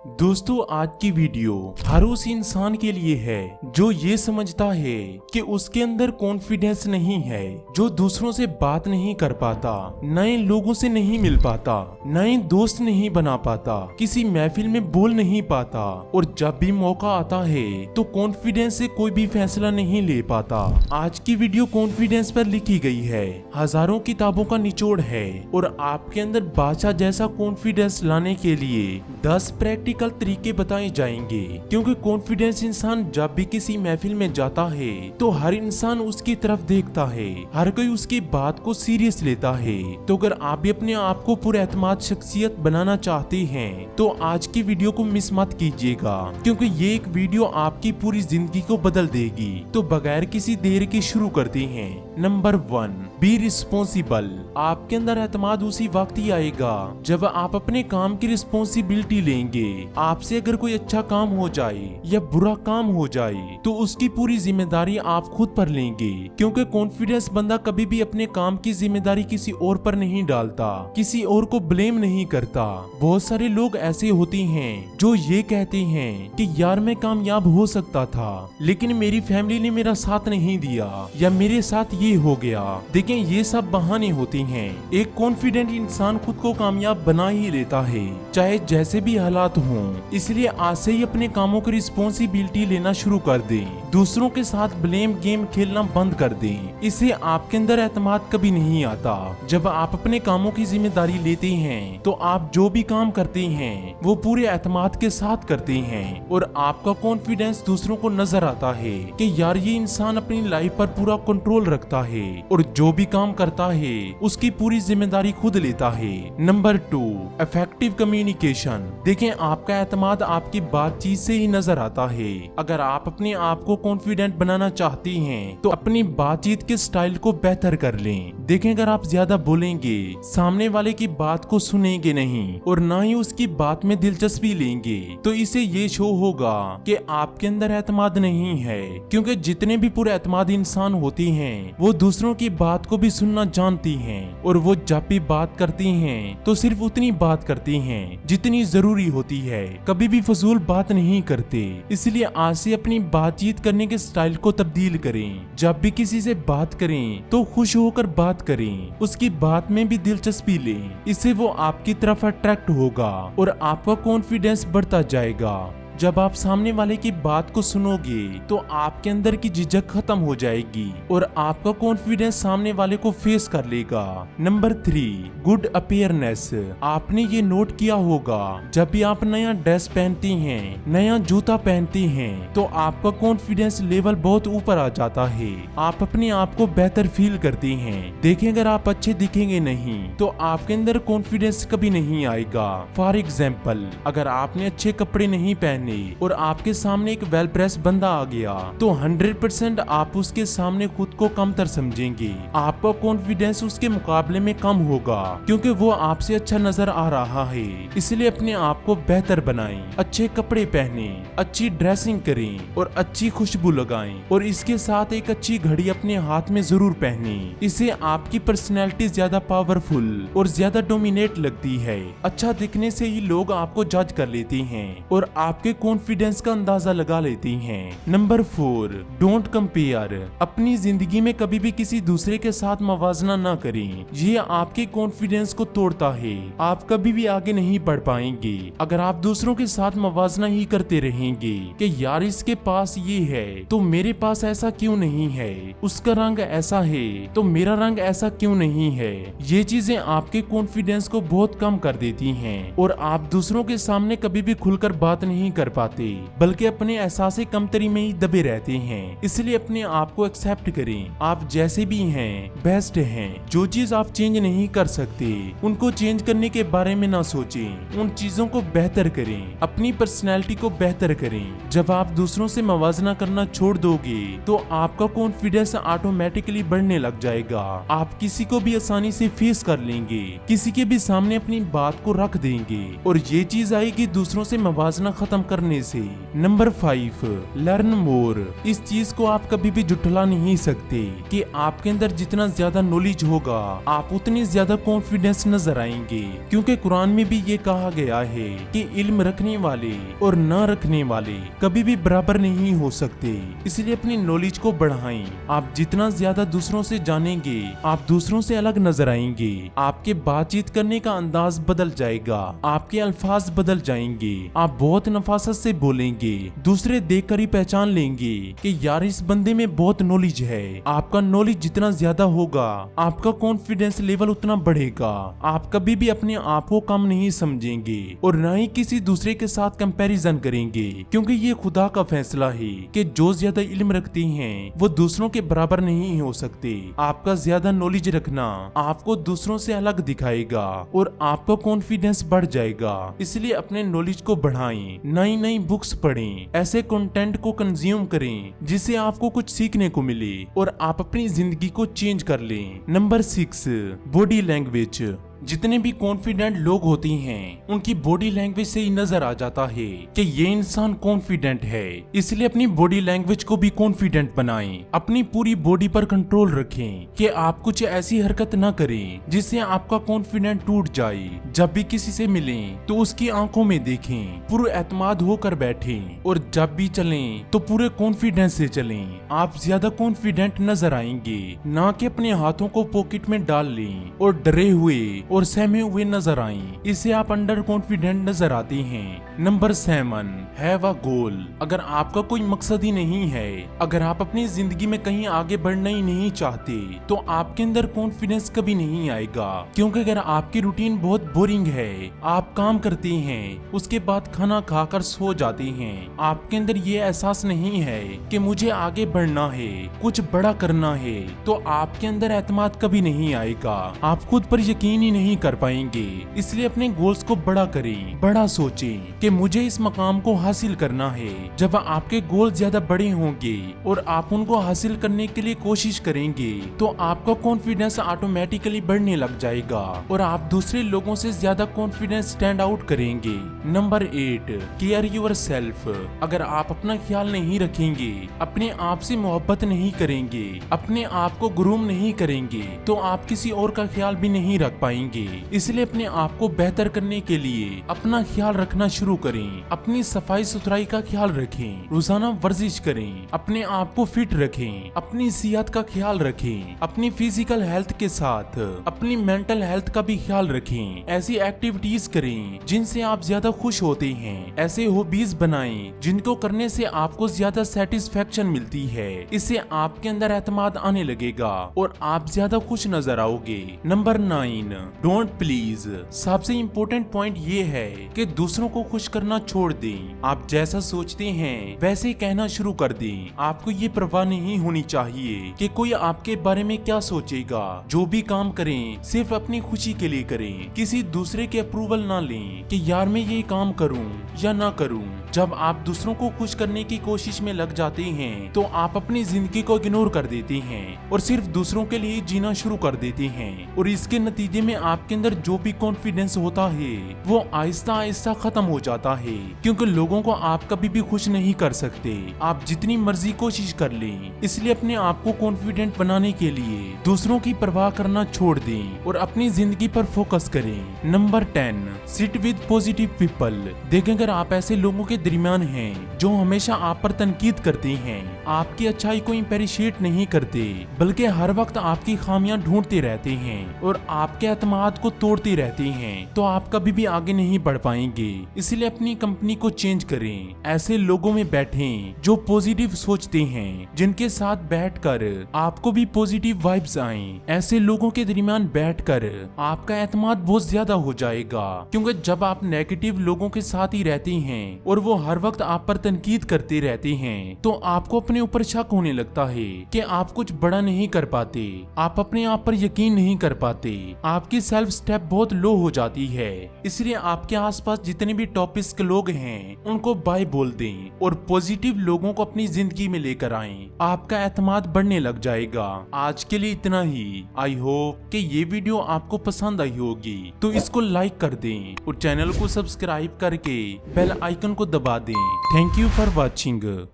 दोस्तों, आज की वीडियो हर उस इंसान के लिए है जो ये समझता है कि उसके अंदर कॉन्फिडेंस नहीं है, जो दूसरों से बात नहीं कर पाता, नए लोगों से नहीं मिल पाता, नए दोस्त नहीं बना पाता, किसी महफिल में बोल नहीं पाता और जब भी मौका आता है तो कॉन्फिडेंस से कोई भी फैसला नहीं ले पाता। आज की वीडियो कॉन्फिडेंस पर लिखी गई है, हजारों किताबों का निचोड़ है और आपके अंदर बादशाह जैसा कॉन्फिडेंस लाने के लिए 10 प्रैक्टिकल तरीके बताए जाएंगे। क्योंकि कॉन्फिडेंस इंसान जब भी किसी महफिल में जाता है तो हर इंसान उसकी तरफ देखता है, हर कोई उसकी बात को सीरियस लेता है। तो अगर आप भी अपने आप को पुरएतमाद शख्सियत बनाना चाहते हैं तो आज की वीडियो को मिस मत कीजिएगा, क्योंकि ये एक वीडियो आपकी पूरी जिंदगी को बदल देगी। तो बगैर किसी देर के शुरू करते हैं। Number 1, be responsible. आपके अंदर एतमाद उसी वक्त ही आएगा जब आप अपने काम की रिस्पॉन्सिबिलिटी लेंगे। आपसे अगर कोई अच्छा काम हो जाए या बुरा काम हो जाए तो उसकी पूरी जिम्मेदारी आप खुद पर लेंगे, क्योंकि कॉन्फिडेंस बंदा कभी भी अपने काम की जिम्मेदारी किसी और पर नहीं डालता, किसी और को ब्लेम नहीं करता। बहुत सारे लोग ऐसे होते हैं जो ये कहते हैं कि यार मैं कामयाब हो सकता था लेकिन मेरी फैमिली ने मेरा साथ नहीं दिया या मेरे साथ ये हो गया। देखें, ये सब बहाने होते हैं। एक कॉन्फिडेंट इंसान खुद को कामयाब बना ही लेता है, चाहे जैसे भी हालात हों। इसलिए आज से ही अपने कामों की रिस्पॉन्सिबिलिटी लेना शुरू कर दें, दूसरों के साथ ब्लेम गेम खेलना बंद कर दें। इससे आपके अंदर एतमाद कभी नहीं आता। जब आप अपने कामों की जिम्मेदारी लेते हैं तो आप जो भी काम करते हैं वो पूरे एतमाद के साथ करते हैं और आपका कॉन्फिडेंस दूसरों को नजर आता है कि यार ये इंसान अपनी लाइफ पर पूरा कंट्रोल रखता है और जो भी काम करता है उसकी पूरी जिम्मेदारी खुद लेता है। Number 2, effective communication. देखें, आपका एतमाद आपकी बातचीत से ही नजर आता है। अगर आप अपने आप को कॉन्फिडेंट बनाना चाहते हैं तो अपनी बातचीत के स्टाइल को बेहतर कर लें। देखें, अगर आप ज्यादा बोलेंगे, सामने वाले की बात को सुनेंगे नहीं और ना ही उसकी बात में दिलचस्पी लेंगे तो इसे ये शो होगा कि आपके अंदर एतमाद नहीं है। क्योंकि जितने भी पूरे एतमाद इंसान होते हैं वो दूसरों की बात को भी सुनना जानती हैं और वो जब भी बात करती हैं तो सिर्फ उतनी बात करती हैं जितनी जरूरी होती है, कभी भी फजूल बात नहीं करते। इसलिए आज से अपनी बातचीत करने के स्टाइल को तब्दील करें। जब भी किसी से बात करें तो खुश होकर बात करें, उसकी बात में भी दिलचस्पी लें। इससे वो आपकी तरफ अट्रैक्ट होगा और आपका कॉन्फिडेंस बढ़ता जाएगा। जब आप सामने वाले की बात को सुनोगे तो आपके अंदर की झिझक खत्म हो जाएगी और आपका कॉन्फिडेंस सामने वाले को फेस कर लेगा। Number 3, good appearance. आपने ये नोट किया होगा, जब भी आप नया ड्रेस पहनती हैं, नया जूता पहनती हैं तो आपका कॉन्फिडेंस लेवल बहुत ऊपर आ जाता है। आप अपने आप को बेहतर फील करती हैं। देखें, अगर आप अच्छे दिखेंगे नहीं तो आपके अंदर कॉन्फिडेंस कभी नहीं आएगा। फॉर एग्जाम्पल, अगर आपने अच्छे कपड़े नहीं पहने और आपके सामने एक वेल प्रेस बंदा आ गया तो 100% आप उसके सामने खुद को कमतर समझेंगे। आपका कॉन्फिडेंस उसके मुकाबले में कम होगा क्योंकि वो आपसे अच्छा नजर आ रहा है। इसलिए अपने आप को बेहतर बनाएं, अच्छे कपड़े पहने, अच्छी ड्रेसिंग करें और अच्छी खुशबू लगाएं और इसके साथ एक अच्छी घड़ी अपने हाथ में जरूर पहने। इससे आपकी पर्सनैलिटी ज्यादा पावरफुल और ज्यादा डोमिनेट लगती है। अच्छा दिखने से ही लोग आपको जज कर लेते हैं और आपके कॉन्फिडेंस का अंदाजा लगा लेती हैं। Number 4, don't compare. अपनी जिंदगी में कभी भी किसी दूसरे के साथ मवाजना ना करें, ये आपके कॉन्फिडेंस को तोड़ता है। आप कभी भी आगे नहीं बढ़ पाएंगे अगर आप दूसरों के साथ मवाजना ही करते रहेंगे कि यार इसके पास ये है तो मेरे पास ऐसा क्यों नहीं है, उसका रंग ऐसा है तो मेरा रंग ऐसा क्यों नहीं है। ये चीजें आपके कॉन्फिडेंस को बहुत कम कर देती हैं और आप दूसरों के सामने कभी भी खुलकर बात नहीं कर पाते, बल्कि अपने एहसासे कमतरी में ही दबे रहते हैं। इसलिए अपने आप को एक्सेप्ट करें, आप जैसे भी हैं बेस्ट हैं। जो चीज आप चेंज नहीं कर सकते उनको चेंज करने के बारे में ना सोचें, उन चीजों को बेहतर करें, अपनी पर्सनैलिटी को बेहतर करें। जब आप दूसरों से मवाजना करना छोड़ दोगे तो आपका कॉन्फिडेंस ऑटोमेटिकली बढ़ने लग जाएगा। आप किसी को भी आसानी से फेस कर लेंगे, किसी के भी सामने अपनी बात को रख देंगे और ये चीज आएगी दूसरों से मवाजना खत्म करने से। Number 5, learn more. इस चीज को आप कभी भी जुटला नहीं सकते कि आपके अंदर जितना ज्यादा नॉलेज होगा आप उतनी ज्यादा कॉन्फिडेंस नजर आएंगे, क्योंकि कुरान में भी ये कहा गया है कि इल्म रखने वाले और न रखने वाले कभी भी बराबर नहीं हो सकते। इसलिए अपनी नॉलेज को बढ़ाएं। आप जितना ज्यादा दूसरों से जानेंगे आप दूसरों से अलग नजर आएंगे। आपके बातचीत करने का अंदाज बदल जाएगा, आपके अल्फाज बदल जाएंगे, आप बहुत नफासत से बोलेंगे, दूसरे देखकर ही पहचान लेंगे कि यार इस बंदे में बहुत नॉलेज है। आपका नॉलेज जितना ज्यादा होगा आपका कॉन्फिडेंस लेवल उतना बढ़ेगा। आप कभी भी अपने आप को कम नहीं समझेंगे और न ही किसी दूसरे के साथ कंपैरिजन करेंगे, क्योंकि ये खुदा का फैसला है कि जो ज्यादा इल्म रखते हैं वो दूसरों के बराबर नहीं हो सकते। आपका ज्यादा नॉलेज रखना आपको दूसरों से अलग दिखाएगा और आपका कॉन्फिडेंस बढ़ जाएगा। इसलिए अपने नॉलेज को बढ़ाएं, नई नई बुक्स पढ़ें, ऐसे कंटेंट को कंज्यूम करें जिससे आपको कुछ सीखने को मिले और आप अपनी जिंदगी को चेंज कर लें। Number 6, body language. जितने भी कॉन्फिडेंट लोग होते हैं उनकी बॉडी लैंग्वेज से ही नजर आ जाता है कि ये इंसान कॉन्फिडेंट है। इसलिए अपनी बॉडी लैंग्वेज को भी कॉन्फिडेंट बनाएं। अपनी पूरी बॉडी पर कंट्रोल रखें कि आप कुछ ऐसी हरकत न करें जिससे आपका कॉन्फिडेंट टूट जाए। जब भी किसी से मिलें तो उसकी आंखों में देखें, पूरे एतमाद होकर बैठें और जब भी चलें तो पूरे कॉन्फिडेंस से चलें। आप ज्यादा कॉन्फिडेंट नजर आएंगे, ना कि अपने हाथों को पॉकेट में डाल लें और डरे हुए और सहमे हुए नजर आएं। इससे आप अंडर कॉन्फिडेंट नजर आते हैं। नंबर 7, हैव अ गोल। अगर आपका कोई मकसद ही नहीं है, अगर आप अपनी जिंदगी में कहीं आगे बढ़ना ही नहीं चाहते तो आपके अंदर कॉन्फिडेंस कभी नहीं आएगा। क्योंकि अगर आपकी रूटीन बहुत बोरिंग है, आप काम करते हैं उसके बाद खाना खाकर सो जाते हैं, आपके अंदर ये एहसास नहीं है कि मुझे आगे बढ़ना है, कुछ बड़ा करना है, तो आपके अंदर एतमाद कभी नहीं आएगा। आप खुद पर यकीन ही नहीं कर पाएंगे। इसलिए अपने गोल्स को बड़ा करें, बड़ा सोचें कि मुझे इस मकाम को हासिल करना है। जब आपके गोल ज्यादा बड़े होंगे और आप उनको हासिल करने के लिए कोशिश करेंगे तो आपका कॉन्फिडेंस ऑटोमेटिकली बढ़ने लग जाएगा और आप दूसरे लोगों से ज्यादा कॉन्फिडेंस स्टैंड आउट करेंगे। Number 8, care your self. अगर आप अपना ख्याल नहीं रखेंगे, अपने आप से मोहब्बत नहीं करेंगे, अपने आप को ग्रूम नहीं करेंगे तो आप किसी और का ख्याल भी नहीं रख पाएंगे। इसलिए अपने आप को बेहतर करने के लिए अपना ख्याल रखना शुरू करें। अपनी सफाई सुथराई का ख्याल रखें, रोजाना वर्जिश करें, अपने आप को फिट रखें, अपनी सेहत का ख्याल रखें, अपनी फिजिकल हेल्थ के साथ अपनी मेंटल हेल्थ का भी ख्याल रखें। ऐसी एक्टिविटीज करें जिनसे आप ज्यादा खुश होते हैं। ऐसे हॉबीज बनाएं जिनको करने से आपको ज्यादा सेटिस्फेक्शन मिलती है। इससे आपके अंदर एतमाद आने लगेगा और आप ज्यादा खुश नजर आओगे। Number 9, don't please. सबसे इम्पोर्टेंट पॉइंट ये है कि दूसरों को खुश करना छोड़ दें। आप जैसा सोचते हैं वैसे कहना शुरू कर दें। आपको ये परवाह नहीं होनी चाहिए कि कोई आपके बारे में क्या सोचेगा। जो भी काम करें सिर्फ अपनी खुशी के लिए करें, किसी दूसरे के अप्रूवल ना लें कि यार मैं ये काम करूं या ना करूं। जब आप दूसरों को खुश करने की कोशिश में लग जाते हैं तो आप अपनी जिंदगी को इग्नोर कर देते हैं और सिर्फ दूसरों के लिए जीना शुरू कर देते हैं और इसके नतीजे में आपके अंदर जो भी कॉन्फिडेंस होता है वो आहिस्ता आहिस्ता खत्म हो जाता है। क्योंकि लोगों को आप कभी भी खुश नहीं कर सकते, आप जितनी मर्जी कोशिश कर लें। इसलिए अपने आप को कॉन्फिडेंट बनाने के लिए दूसरों की परवाह करना छोड़ दें और अपनी जिंदगी पर फोकस करें। Number 10, sit with positive people. देखें, अगर आप ऐसे लोगों के दरमियान हैं जो हमेशा आप पर तनकीद करते हैं, आपकी अच्छाई को अप्रिशिएट नहीं करते, बल्कि हर वक्त आपकी खामियां ढूंढते रहते हैं और आपके एतमाद को तोड़ते रहते हैं, तो आप कभी भी आगे नहीं बढ़ पाएंगे। इसलिए अपनी कंपनी को चेंज करें। ऐसे लोगों में बैठें जो पॉजिटिव सोचते हैं, जिनके साथ बैठकर आपको भी पॉजिटिव वाइब्स आएं। ऐसे लोगों के दरमियान बैठकर आपका एतमाद बहुत ज्यादा हो जाएगा। क्योंकि जब आप नेगेटिव लोगों के साथ ही रहते हैं और वो हर वक्त आप पर तनकीद करते रहते हैं, तो आपको अपने ऊपर शक होने लगता है कि आप कुछ बड़ा नहीं कर पाते, आप अपने आप पर यकीन नहीं कर पाते, आपकी सेल्फ स्टेप बहुत लो हो जाती है। इसलिए आपके आसपास जितने भी टॉपर टॉपिस्ट लोग हैं उनको बाय बोल दें और पॉजिटिव लोगों को अपनी जिंदगी में लेकर आएं। आपका एतमाद बढ़ने लग जाएगा। आज के लिए इतना ही। आई होप कि ये वीडियो आपको पसंद आई होगी, तो इसको लाइक कर दें और चैनल को सब्सक्राइब करके बेल आइकन को दबा दें। Thank you for watching.